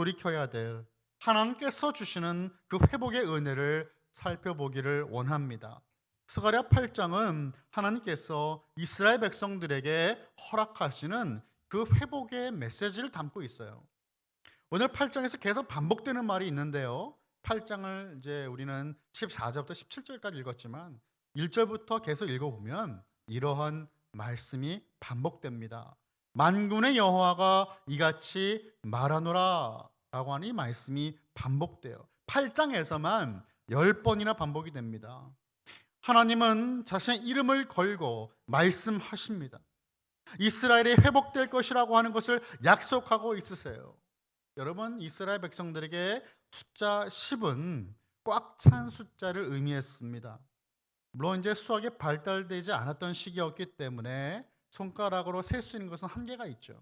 돌이켜야 될 하나님께서 주시는 그 회복의 은혜를 살펴보기를 원합니다. 스가랴 8장은 하나님께서 이스라엘 백성들에게 허락하시는 그 회복의 메시지를 담고 있어요. 오늘 8장에서 계속 반복되는 말이 있는데요. 8장을 이제 우리는 14절부터 17절까지 읽었지만 1절부터 계속 읽어보면 이러한 말씀이 반복됩니다. 만군의 여호와가 이같이 말하노라 라고 하는 이 말씀이 반복돼요. 8장에서만 10번이나 반복이 됩니다. 하나님은 자신의 이름을 걸고 말씀하십니다. 이스라엘이 회복될 것이라고 하는 것을 약속하고 있으세요. 여러분, 이스라엘 백성들에게 숫자 10은 꽉 찬 숫자를 의미했습니다. 물론 이제 수학이 발달되지 않았던 시기였기 때문에 손가락으로 셀 수 있는 것은 한계가 있죠.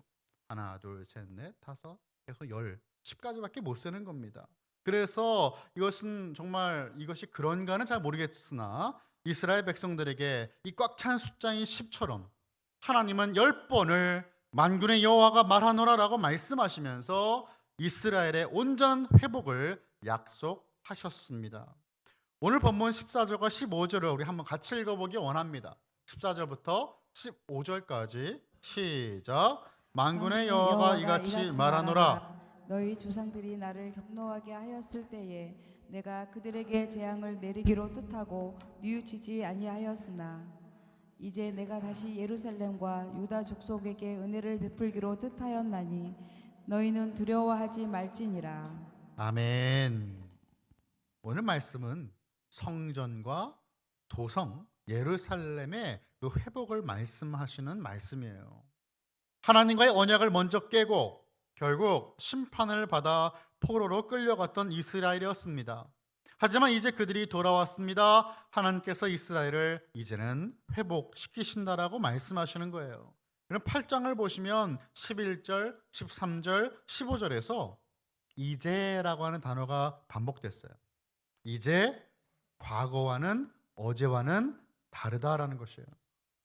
하나, 둘, 셋, 넷, 다섯, 여섯, 열, 10까지밖에 못 세는 겁니다. 그래서 이것은 정말 이것이 그런가는 잘 모르겠으나 이스라엘 백성들에게 이 꽉 찬 숫자인 10처럼 하나님은 10번을 만군의 여호와가 말하노라라고 말씀하시면서 이스라엘의 온전한 회복을 약속하셨습니다. 오늘 본문 14절과 15절을 우리 한번 같이 읽어보기 원합니다. 14절부터 15절까지 시작. 만군의 여호와가 이같이 말하노라. 너희 조상들이 나를 경노하게 하였을 때에 내가 그들에게 재앙을 내리기로 뜻하고 뉘우치지 아니하였으나 이제 내가 다시 예루살렘과 유다 족속에게 은혜를 베풀기로 뜻하였나니 너희는 두려워하지 말지니라. 아멘. 오늘 말씀은 성전과 도성 예루살렘의 그 회복을 말씀하시는 말씀이에요. 하나님과의 언약을 먼저 깨고 결국 심판을 받아 포로로 끌려갔던 이스라엘이었습니다. 하지만 이제 그들이 돌아왔습니다. 하나님께서 이스라엘을 이제는 회복시키신다라고 말씀하시는 거예요. 그럼 8장을 보시면 11절, 13절, 15절에서 이제라고 하는 단어가 반복됐어요. 이제 과거와는 어제와는 다르다라는 것이에요.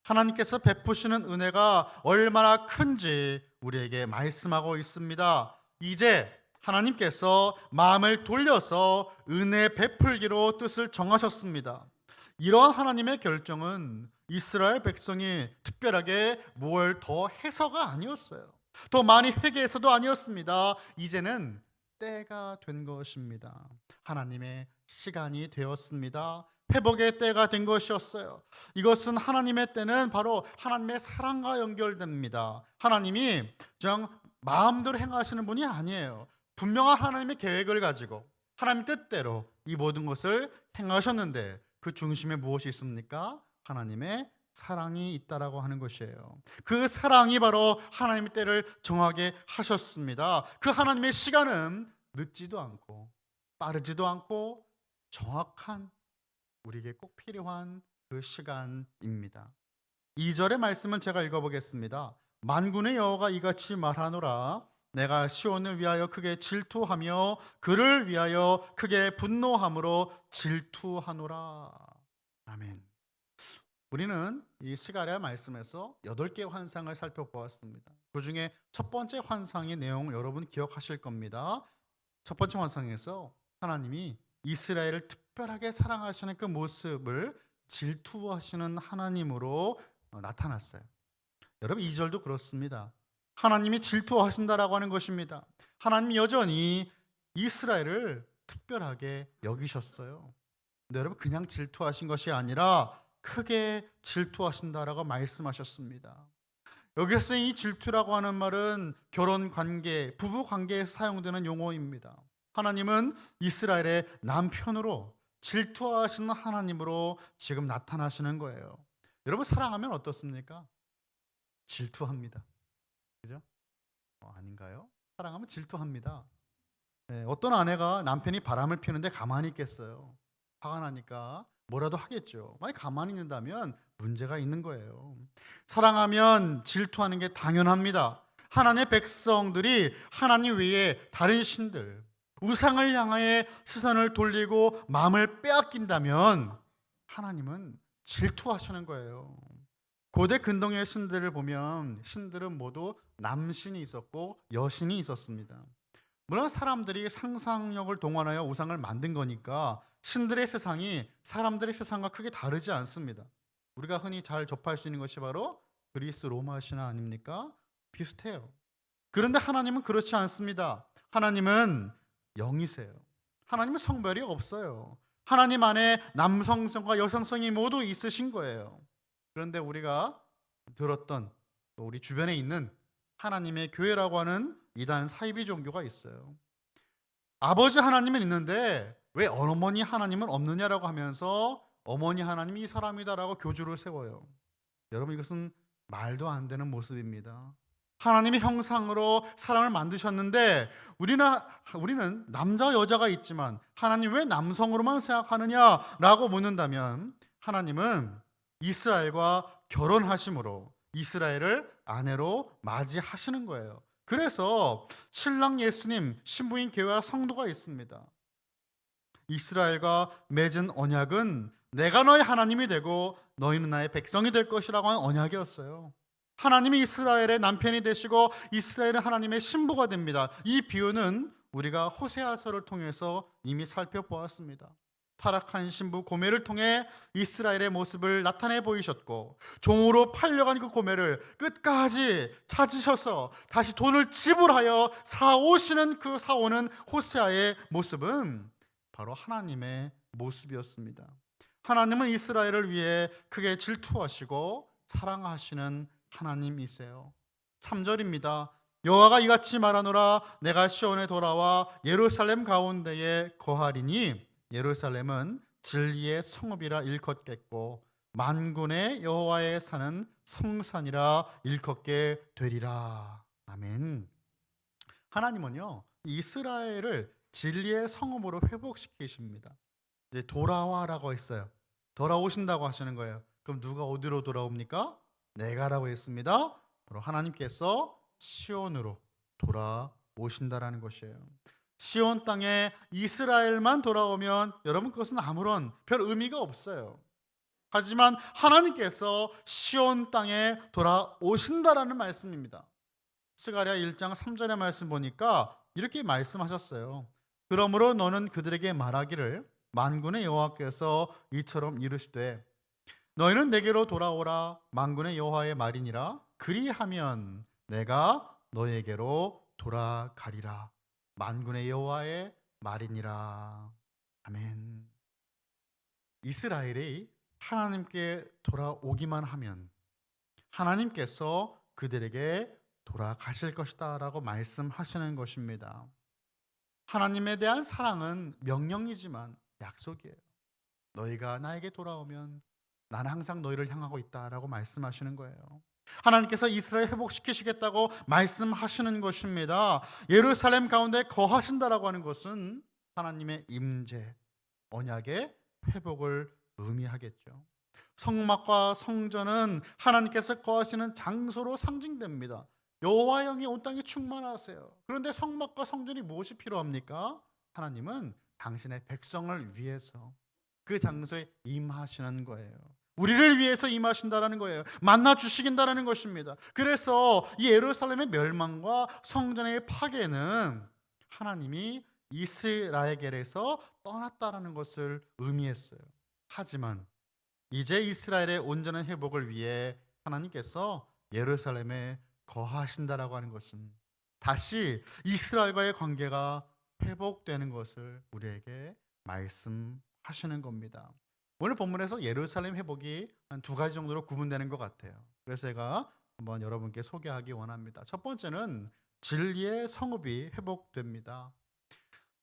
하나님께서 베푸시는 은혜가 얼마나 큰지 우리에게 말씀하고 있습니다. 이제 하나님께서 마음을 돌려서 은혜 베풀기로 뜻을 정하셨습니다. 이러한 하나님의 결정은 이스라엘 백성이 특별하게 뭘 더 해서가 아니었어요. 더 많이 회개해서도 아니었습니다. 이제는 때가 된 것입니다. 하나님의 시간이 되었습니다. 회복의 때가 된 것이었어요. 이것은 하나님의 때는 바로 하나님의 사랑과 연결됩니다. 하나님이 그냥 마음대로 행하시는 분이 아니에요. 분명한 하나님의 계획을 가지고 하나님 뜻대로 이 모든 것을 행하셨는데 그 중심에 무엇이 있습니까? 하나님의 사랑이 있다라고 하는 것이에요. 그 사랑이 바로 하나님의 때를 정하게 하셨습니다. 그 하나님의 시간은 늦지도 않고 빠르지도 않고 정확한 우리에게 꼭 필요한 그 시간입니다. 2절의 말씀은 제가 읽어보겠습니다. 만군의 여호와가 이같이 말하노라. 내가 시온을 위하여 크게 질투하며 그를 위하여 크게 분노함으로 질투하노라. 아멘. 우리는 이 스가랴 말씀에서 8개의 환상을 살펴보았습니다. 그 중에 첫 번째 환상의 내용 여러분 기억하실 겁니다. 첫 번째 환상에서 하나님이 이스라엘을 특별하게 사랑하시는 그 모습을 질투하시는 하나님으로 나타났어요. 여러분 2절도 그렇습니다. 하나님이 질투하신다라고 하는 것입니다. 하나님이 여전히 이스라엘을 특별하게 여기셨어요. 근데 여러분 그냥 질투하신 것이 아니라 크게 질투하신다라고 말씀하셨습니다. 여기서 이 질투라고 하는 말은 결혼 관계, 부부 관계에 사용되는 용어입니다. 하나님은 이스라엘의 남편으로 질투하시는 하나님으로 지금 나타나시는 거예요. 여러분 사랑하면 어떻습니까? 질투합니다. 그죠? 아닌가요? 사랑하면 질투합니다. 네, 어떤 아내가 남편이 바람을 피우는데 가만히 있겠어요? 화가 나니까 뭐라도 하겠죠. 만약 가만히 있는다면 문제가 있는 거예요. 사랑하면 질투하는 게 당연합니다. 하나님의 백성들이 하나님 외에 다른 신들, 우상을 향해 시선을 돌리고 마음을 빼앗긴다면 하나님은 질투하시는 거예요. 고대 근동의 신들을 보면 신들은 모두 남신이 있었고 여신이 있었습니다. 물론 사람들이 상상력을 동원하여 우상을 만든 거니까 신들의 세상이 사람들의 세상과 크게 다르지 않습니다. 우리가 흔히 잘 접할 수 있는 것이 바로 그리스 로마 신화 아닙니까? 비슷해요. 그런데 하나님은 그렇지 않습니다. 하나님은 영이세요. 하나님은 성별이 없어요. 하나님 안에 남성성과 여성성이 모두 있으신 거예요. 그런데 우리가 들었던 또 우리 주변에 있는 하나님의 교회라고 하는 이단 사이비 종교가 있어요. 아버지 하나님은 있는데 왜 어머니 하나님은 없느냐라고 하면서 어머니 하나님이 이 사람이다라고 교주를 세워요. 여러분, 이것은 말도 안 되는 모습입니다. 하나님의 형상으로 사람을 만드셨는데 우리는 남자와 여자가 있지만 하나님 왜 남성으로만 생각하느냐라고 묻는다면, 하나님은 이스라엘과 결혼하심으로 이스라엘을 아내로 맞이하시는 거예요. 그래서 신랑 예수님, 신부인 교회와 성도가 있습니다. 이스라엘과 맺은 언약은 내가 너의 하나님이 되고 너희는 나의 백성이 될 것이라고 하는 언약이었어요. 하나님이 이스라엘의 남편이 되시고 이스라엘은 하나님의 신부가 됩니다. 이 비유는 우리가 호세아서를 통해서 이미 살펴보았습니다. 타락한 신부 고멜을 통해 이스라엘의 모습을 나타내 보이셨고, 종으로 팔려간 그 고멜을 끝까지 찾으셔서 다시 돈을 지불하여 사오시는 그 사오는 호세아의 모습은 바로 하나님의 모습이었습니다. 하나님은 이스라엘을 위해 크게 질투하시고 사랑하시는 하나님이세요. 3절입니다. 여호와가 이같이 말하노라. 내가 시온에 돌아와 예루살렘 가운데에 거하리니 예루살렘은 진리의 성읍이라 일컫겠고 만군의 여호와의 산은 성산이라 일컫게 되리라. 아멘. 하나님은요, 이스라엘을 진리의 성읍으로 회복시키십니다. 이제 돌아와라고 했어요. 돌아오신다고 하시는 거예요. 그럼 누가 어디로 돌아옵니까? 내가라고 했습니다. 바로 하나님께서 시온으로 돌아오신다라는 것이에요. 시온 땅에 이스라엘만 돌아오면 여러분, 그것은 아무런 별 의미가 없어요. 하지만 하나님께서 시온 땅에 돌아오신다라는 말씀입니다. 스가랴 1장 3절의 말씀 보니까 이렇게 말씀하셨어요. 그러므로 너는 그들에게 말하기를 만군의 여호와께서 이처럼 이르시되 너희는 내게로 돌아오라. 만군의 여호와의 말이니라. 그리하면 내가 너에게로 돌아가리라. 만군의 여호와의 말이니라. 아멘. 이스라엘이 하나님께 돌아오기만 하면 하나님께서 그들에게 돌아가실 것이다 라고 말씀하시는 것입니다. 하나님에 대한 사랑은 명령이지만 약속이에요. 너희가 나에게 돌아오면 나는 항상 너희를 향하고 있다라고 말씀하시는 거예요. 하나님께서 이스라엘 회복시키시겠다고 말씀하시는 것입니다. 예루살렘 가운데 거하신다라고 하는 것은 하나님의 임재, 언약의 회복을 의미하겠죠. 성막과 성전은 하나님께서 거하시는 장소로 상징됩니다. 여호와 영이 온 땅에 충만하세요. 그런데 성막과 성전이 무엇이 필요합니까? 하나님은 당신의 백성을 위해서 그 장소에 임하시는 거예요. 우리를 위해서 임하신다라는 거예요. 만나 주시긴다라는 것입니다. 그래서 이 예루살렘의 멸망과 성전의 파괴는 하나님이 이스라엘에게서 떠났다라는 것을 의미했어요. 하지만 이제 이스라엘의 온전한 회복을 위해 하나님께서 예루살렘에 거하신다라고 하는 것은 다시 이스라엘과의 관계가 회복되는 것을 우리에게 말씀하시는 겁니다. 오늘 본문에서 예루살렘 회복이 한 2가지 정도로 구분되는 것 같아요. 그래서 제가 한번 여러분께 소개하기 원합니다. 첫 번째는 진리의 성읍이 회복됩니다.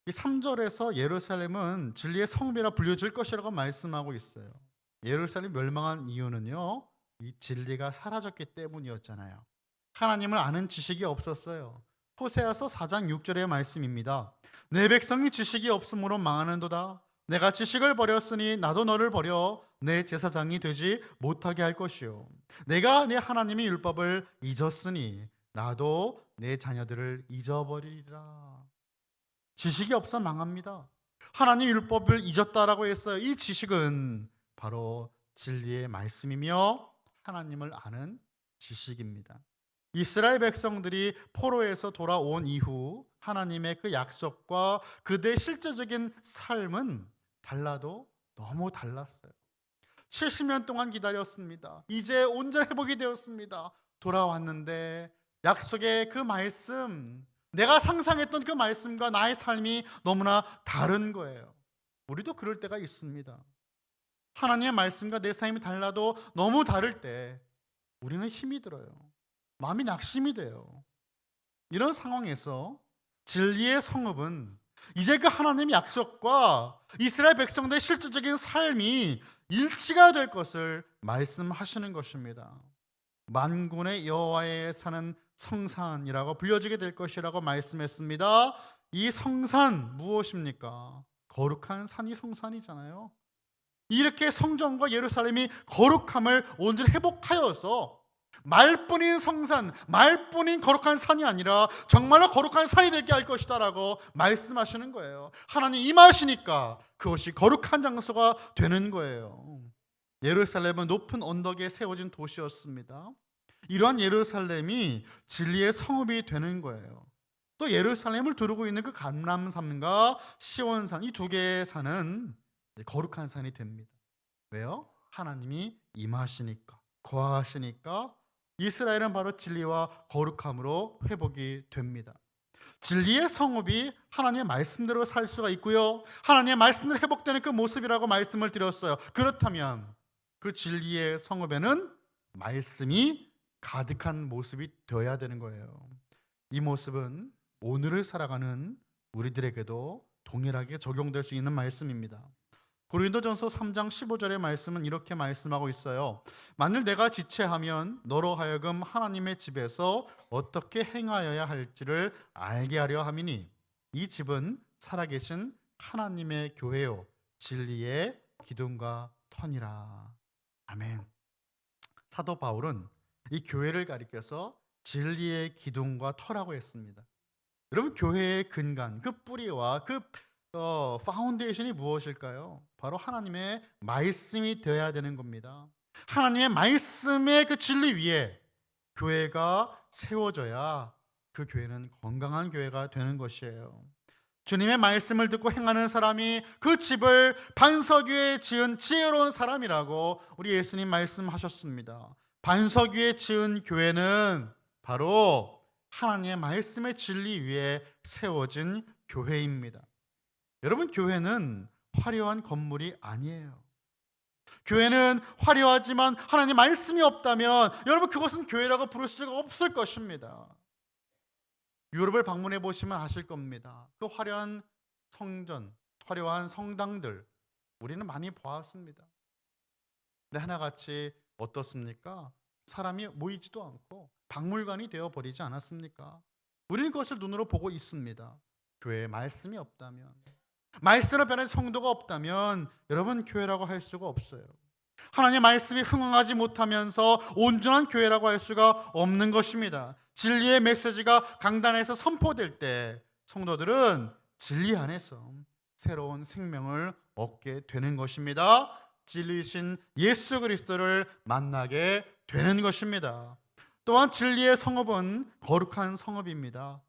이 3절에서 예루살렘은 진리의 성읍이라 불려질 것이라고 말씀하고 있어요. 예루살렘이 멸망한 이유는요, 이 진리가 사라졌기 때문이었잖아요. 하나님을 아는 지식이 없었어요. 호세아서 4장 6절의 말씀입니다. 내 백성이 지식이 없으므로 망하는도다. 내가 지식을 버렸으니 나도 너를 버려 내 제사장이 되지 못하게 할 것이요. 내가 내 하나님의 율법을 잊었으니 나도 내 자녀들을 잊어버리리라. 지식이 없어 망합니다. 하나님 율법을 잊었다라고 했어요. 이 지식은 바로 진리의 말씀이며 하나님을 아는 지식입니다. 이스라엘 백성들이 포로에서 돌아온 이후 하나님의 그 약속과 그들의 실제적인 삶은 달라도 너무 달랐어요. 70년 동안 기다렸습니다. 이제 온전히 회복이 되었습니다. 돌아왔는데 약속의 그 말씀, 내가 상상했던 그 말씀과 나의 삶이 너무나 다른 거예요. 우리도 그럴 때가 있습니다. 하나님의 말씀과 내 삶이 달라도 너무 다를 때 우리는 힘이 들어요. 마음이 낙심이 돼요. 이런 상황에서 진리의 성읍은 이제 그 하나님의 약속과 이스라엘 백성들의 실질적인 삶이 일치가 될 것을 말씀하시는 것입니다. 만군의 여호와의 산은 성산이라고 불려지게 될 것이라고 말씀했습니다. 이 성산 무엇입니까? 거룩한 산이 성산이잖아요. 이렇게 성전과 예루살렘이 거룩함을 온전히 회복하여서 말뿐인 성산, 말뿐인 거룩한 산이 아니라 정말로 거룩한 산이 되게 할 것이다 라고 말씀하시는 거예요. 하나님 임하시니까 그것이 거룩한 장소가 되는 거예요. 예루살렘은 높은 언덕에 세워진 도시였습니다. 이러한 예루살렘이 진리의 성읍이 되는 거예요. 또 예루살렘을 두르고 있는 그 감람산과 시온산, 이 두 개의 산은 거룩한 산이 됩니다. 왜요? 하나님이 임하시니까, 거하시니까 이스라엘은 바로 진리와 거룩함으로 회복이 됩니다. 진리의 성읍이 하나님의 말씀대로 살 수가 있고요, 하나님의 말씀대로 회복되는 그 모습이라고 말씀을 드렸어요. 그렇다면 그 진리의 성읍에는 말씀이 가득한 모습이 되어야 되는 거예요. 이 모습은 오늘을 살아가는 우리들에게도 동일하게 적용될 수 있는 말씀입니다. 고린도전서 3장 15절의 말씀은 이렇게 말씀하고 있어요. 만일 내가 지체하면 너로 하여금 하나님의 집에서 어떻게 행하여야 할지를 알게 하려 함이니 이 집은 살아계신 하나님의 교회요 진리의 기둥과 터니라. 아멘. 사도 바울은 이 교회를 가리켜서 진리의 기둥과 터라고 했습니다. 여러분, 교회의 근간, 그 뿌리와 그 파운데이션이 무엇일까요? 바로 하나님의 말씀이 되어야 되는 겁니다. 하나님의 말씀의 그 진리 위에 교회가 세워져야 그 교회는 건강한 교회가 되는 것이에요. 주님의 말씀을 듣고 행하는 사람이 그 집을 반석 위에 지은 지혜로운 사람이라고 우리 예수님 말씀하셨습니다. 반석 위에 지은 교회는 바로 하나님의 말씀의 진리 위에 세워진 교회입니다. 여러분, 교회는 화려한 건물이 아니에요. 교회는 화려하지만 하나님 말씀이 없다면 여러분 그것은 교회라고 부를 수가 없을 것입니다. 유럽을 방문해 보시면 아실 겁니다. 그 화려한 성전, 화려한 성당들 우리는 많이 보았습니다. 근데 하나같이 어떻습니까? 사람이 모이지도 않고 박물관이 되어버리지 않았습니까? 우리는 그것을 눈으로 보고 있습니다. 교회에 말씀이 없다면, 말씀으로 변한 성도가 없다면 여러분 교회라고 할 수가 없어요. 하나님의 말씀이 흥황하지 못하면서 온전한 교회라고 할 수가 없는 것입니다. 진리의 메시지가 강단에서 선포될 때 성도들은 진리 안에서 새로운 생명을 얻게 되는 것입니다. 진리이신 예수 그리스도를 만나게 되는 것입니다. 또한 진리의 성읍은 거룩한 성읍입니다.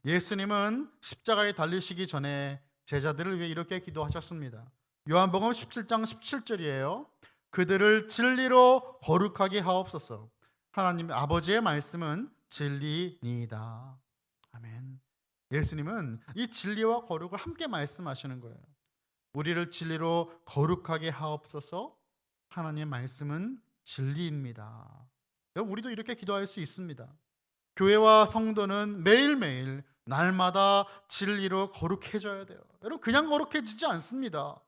예수님은 십자가에 달리시기 전에 제자들을 위해 이렇게 기도하셨습니다. 요한복음 17장 17절이에요. 그들을 진리로 거룩하게 하옵소서. 하나님 아버지의 말씀은 진리니이다. 아멘. 예수님은 이 진리와 거룩을 함께 말씀하시는 거예요. 우리를 진리로 거룩하게 하옵소서. 하나님의 말씀은 진리입니다. 우리도 이렇게 기도할 수 있습니다. 교회와 성도는 매일매일 날마다 진리로 거룩해져야 돼요. 여러분, 그냥 거룩해지지 않습니다.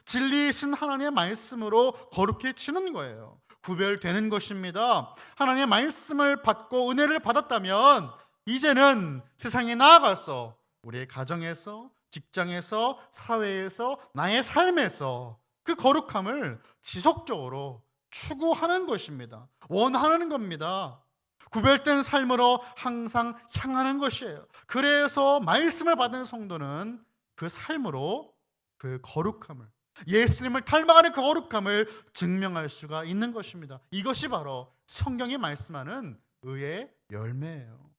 진리이신 하나님의 말씀으로 거룩해지는 거예요. 구별되는 것입니다. 하나님의 말씀을 받고 은혜를 받았다면 이제는 세상에 나아가서 우리의 가정에서, 직장에서, 사회에서, 나의 삶에서 그 거룩함을 지속적으로 추구하는 것입니다. 원하는 겁니다. 구별된 삶으로 항상 향하는 것이에요. 그래서 말씀을 받은 성도는 그 삶으로 그 거룩함을, 예수님을 닮아가는 그 거룩함을 증명할 수가 있는 것입니다. 이것이 바로 성경이 말씀하는 의의 열매예요.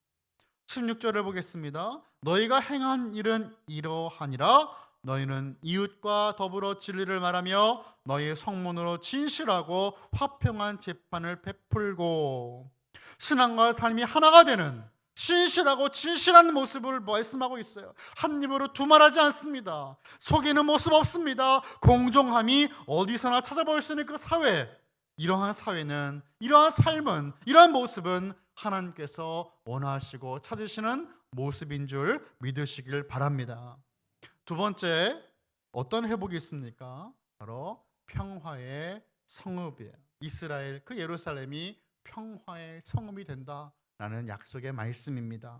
16절을 보겠습니다. 너희가 행한 일은 이러하니라. 너희는 이웃과 더불어 진리를 말하며 너희 성문으로 진실하고 화평한 재판을 베풀고. 신앙과 삶이 하나가 되는 신실하고 진실한 모습을 말씀하고 있어요. 한 입으로 두말하지 않습니다. 속이는 모습 없습니다. 공정함이 어디서나 찾아볼 수 있는 그 사회, 이러한 사회는, 이러한 삶은, 이러한 모습은 하나님께서 원하시고 찾으시는 모습인 줄 믿으시길 바랍니다. 두 번째, 어떤 회복이 있습니까? 바로 평화의 성읍이에요. 이스라엘, 그 예루살렘이 평화의 성읍이 된다라는 약속의 말씀입니다.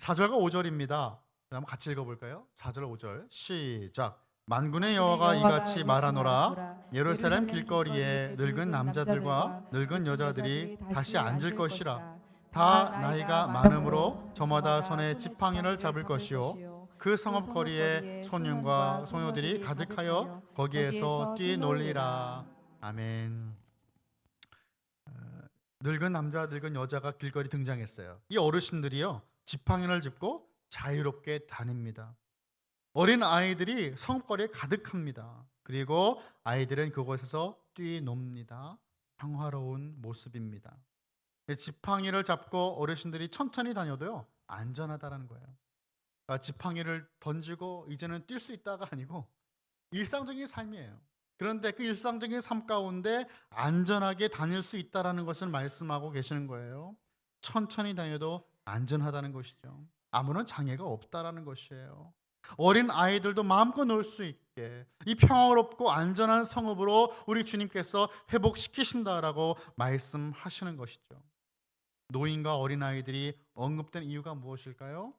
4절과 5절입니다. 한번 같이 읽어볼까요? 4절 5절 시작. 만군의 여호와가 이같이 말하노라. 예루살렘 길거리에 늙은 남자들과 늙은 여자들이 다시 앉을 것이라. 다 나이가 많으므로 저마다 손에 지팡이를 잡을 것이요 그 성읍 거리에 소년과 소녀들이 가득하여 거기에서 뛰놀리라. 아멘. 늙은 남자와 늙은 여자가 길거리 등장했어요. 이 어르신들이요, 지팡이를 짚고 자유롭게 다닙니다. 어린 아이들이 성읍거리에 가득합니다. 그리고 아이들은 그곳에서 뛰놉니다. 평화로운 모습입니다. 지팡이를 잡고 어르신들이 천천히 다녀도요, 안전하다라는 거예요. 그러니까 지팡이를 던지고 이제는 뛸 수 있다가 아니고 일상적인 삶이에요. 그런데 그 일상적인 삶 가운데 안전하게 다닐 수 있다라는 것을 말씀하고 계시는 거예요. 천천히 다녀도 안전하다는 것이죠. 아무런 장애가 없다라는 것이에요. 어린 아이들도 마음껏 놀 수 있게 이 평화롭고 안전한 성읍으로 우리 주님께서 회복시키신다라고 말씀하시는 것이죠. 노인과 어린 아이들이 언급된 이유가 무엇일까요?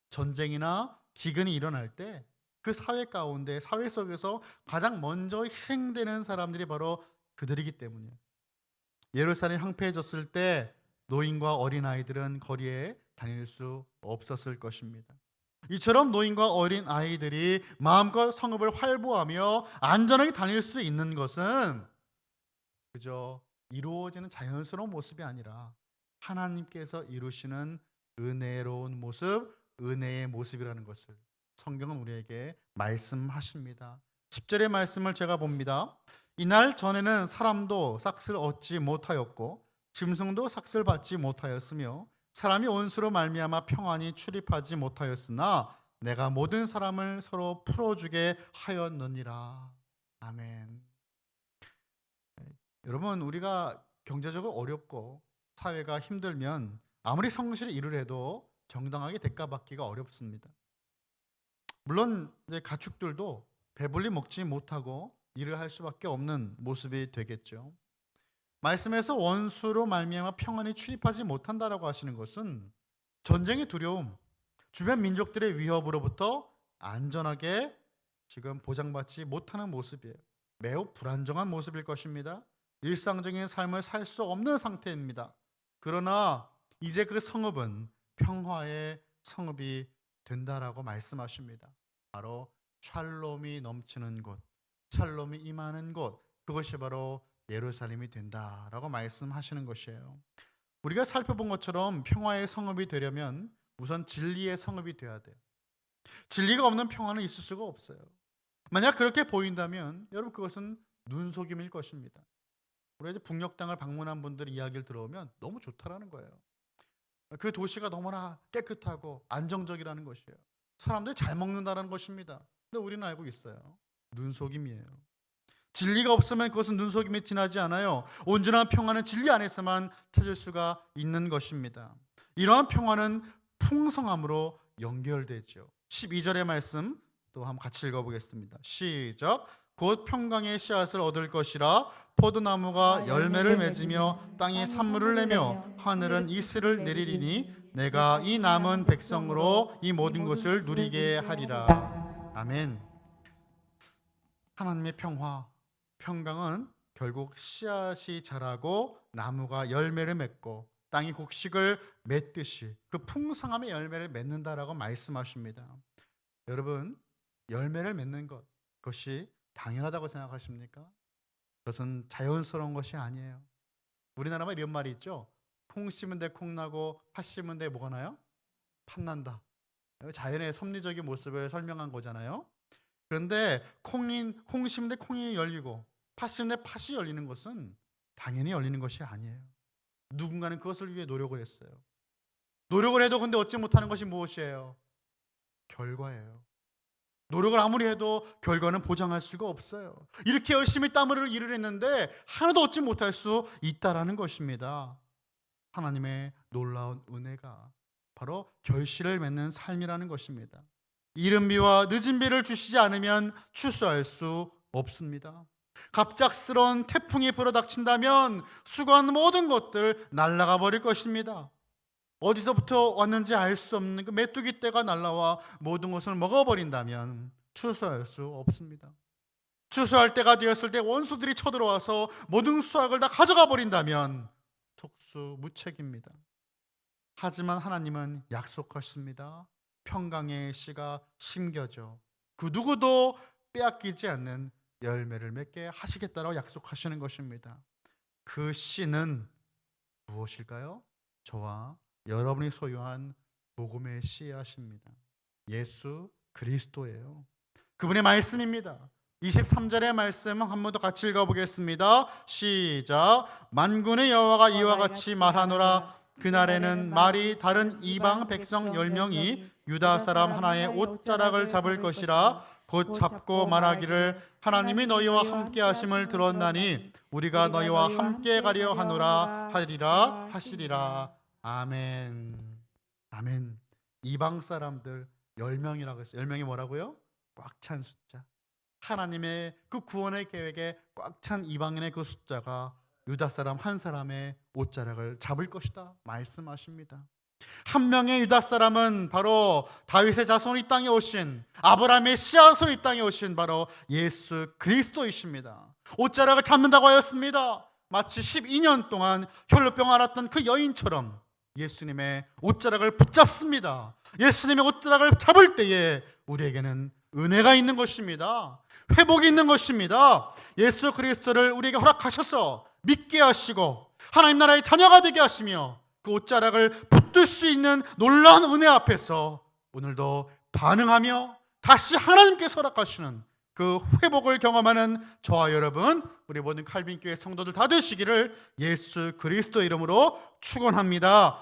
전쟁이나 기근이 일어날 때 그 사회 가운데, 사회 속에서 가장 먼저 희생되는 사람들이 바로 그들이기 때문이에요. 예루살렘이 황폐해졌을 때 노인과 어린 아이들은 거리에 다닐 수 없었을 것입니다. 이처럼 노인과 어린 아이들이 마음껏 성읍을 활보하며 안전하게 다닐 수 있는 것은 그저 이루어지는 자연스러운 모습이 아니라 하나님께서 이루시는 은혜로운 모습, 은혜의 모습이라는 것을 성경은 우리에게 말씀하십니다. 10절의 말씀을 제가 봅니다. 이날 전에는 사람도 삭슬 얻지 못하였고 짐승도 삭슬 받지 못하였으며 사람이 원수로 말미암아 평안히 출입하지 못하였으나 내가 모든 사람을 서로 풀어주게 하였느니라. 아멘. 여러분, 우리가 경제적으로 어렵고 사회가 힘들면 아무리 성실히 일을 해도 정당하게 대가받기가 어렵습니다. 물론 이제 가축들도 배불리 먹지 못하고 일을 할 수밖에 없는 모습이 되겠죠. 말씀에서 원수로 말미암아 평안히 출입하지 못한다라고 하시는 것은 전쟁의 두려움, 주변 민족들의 위협으로부터 안전하게 지금 보장받지 못하는 모습이에요. 매우 불안정한 모습일 것입니다. 일상적인 삶을 살 수 없는 상태입니다. 그러나 이제 그 성읍은 평화의 성읍이 된다라고 말씀하십니다. 바로 샬롬이 넘치는 곳, 샬롬이 임하는 곳, 그것이 바로 예루살렘이 된다라고 말씀하시는 것이에요. 우리가 살펴본 것처럼 평화의 성읍이 되려면 우선 진리의 성읍이 돼야 돼요. 진리가 없는 평화는 있을 수가 없어요. 만약 그렇게 보인다면 여러분 그것은 눈속임일 것입니다. 우리가 이제 북녘 땅을 방문한 분들 이야기를 들어오면 너무 좋다라는 거예요. 그 도시가 너무나 깨끗하고 안정적이라는 것이에요. 사람들이 잘 먹는다는 것입니다. 근데 우리는 알고 있어요. 눈속임이에요. 진리가 없으면 그것은 눈속임에 지나지 않아요. 온전한 평화는 진리 안에서만 찾을 수가 있는 것입니다. 이러한 평화는 풍성함으로 연결되죠. 12절의 말씀 또 한번 같이 읽어보겠습니다. 시작. 곧 평강의 씨앗을 얻을 것이라. 포도나무가 열매를 맺으며 땅이 산물을 내며 하늘은 이슬을 내리리니 내가 이 남은 백성으로 이 모든 것을 누리게 하리라. 아멘. 하나님의 평강은 결국 씨앗이 자라고 나무가 열매를 맺고 땅이 곡식을 맺듯이 그 풍성함의 열매를 맺는다라고 말씀하십니다. 여러분, 열매를 맺는 것, 그것이 당연하다고 생각하십니까? 그것은 자연스러운 것이 아니에요. 우리나라만 이런 말이 있죠. 콩 심은 데 콩 나고 팥 심은 데 뭐가 나요? 팥난다. 자연의 섭리적인 모습을 설명한 거잖아요. 그런데 홍심인데 콩이 열리고 팥심인데 팥이 열리는 것은 당연히 열리는 것이 아니에요. 누군가는 그것을 위해 노력을 했어요. 노력을 해도 근데 얻지 못하는 것이 무엇이에요? 결과예요. 노력을 아무리 해도 결과는 보장할 수가 없어요. 이렇게 열심히 땀 흘릴 일을 했는데 하나도 얻지 못할 수 있다라는 것입니다. 하나님의 놀라운 은혜가 바로 결실을 맺는 삶이라는 것입니다. 이른 비와 늦은 비를 주시지 않으면 추수할 수 없습니다. 갑작스러운 태풍이 불어닥친다면 수고한 모든 것들 날아가 버릴 것입니다. 어디서부터 왔는지 알 수 없는 그 메뚜기 떼가 날아와 모든 것을 먹어버린다면 추수할 수 없습니다. 추수할 때가 되었을 때 원수들이 쳐들어와서 모든 수확을 다 가져가 버린다면 속수무책입니다. 하지만 하나님은 약속하십니다. 평강의 씨가 심겨져 그 누구도 빼앗기지 않는 열매를 맺게 하시겠다라고 약속하시는 것입니다. 그 씨는 무엇일까요? 저와 여러분이 소유한 복음의 씨앗입니다. 예수 그리스도예요. 그분의 말씀입니다. 23절의 말씀 한 번 더 같이 읽어보겠습니다. 시작. 만군의 여호와가 이와 같이 말하노라. 그날에는 말이 다른 이방 백성 10명이 유다 사람 하나의 옷자락을 잡을 것이라. 곧 잡고 말하기를 하나님이 너희와 함께 하심을 들었나니 우리가 너희와 함께 가려 하노라 하리라 하시리라. 아멘. 아멘. 이방 사람들 10명이라고 했어요. 10명이 뭐라고요? 꽉 찬 숫자. 하나님의 그 구원의 계획에 꽉 찬 이방인의 그 숫자가 유다 사람 한 사람의 옷자락을 잡을 것이다 말씀하십니다. 한 명의 유다 사람은 바로 다윗의 자손이 이 땅에 오신 아브라함의 씨앗으로 이 땅에 오신 바로 예수 그리스도이십니다. 옷자락을 잡는다고 하였습니다. 마치 12년 동안 혈루병 앓았던 그 여인처럼 예수님의 옷자락을 붙잡습니다. 예수님의 옷자락을 잡을 때에 우리에게는 은혜가 있는 것입니다. 회복이 있는 것입니다. 예수 그리스도를 우리에게 허락하셔서 믿게 하시고 하나님 나라의 자녀가 되게 하시며 그 옷자락을 붙들 수 있는 놀라운 은혜 앞에서 오늘도 반응하며 다시 하나님께서 허락하시는 그 회복을 경험하는 저와 여러분, 우리 모든 칼빈교회 성도들 다 되시기를 예수 그리스도 이름으로 축원합니다.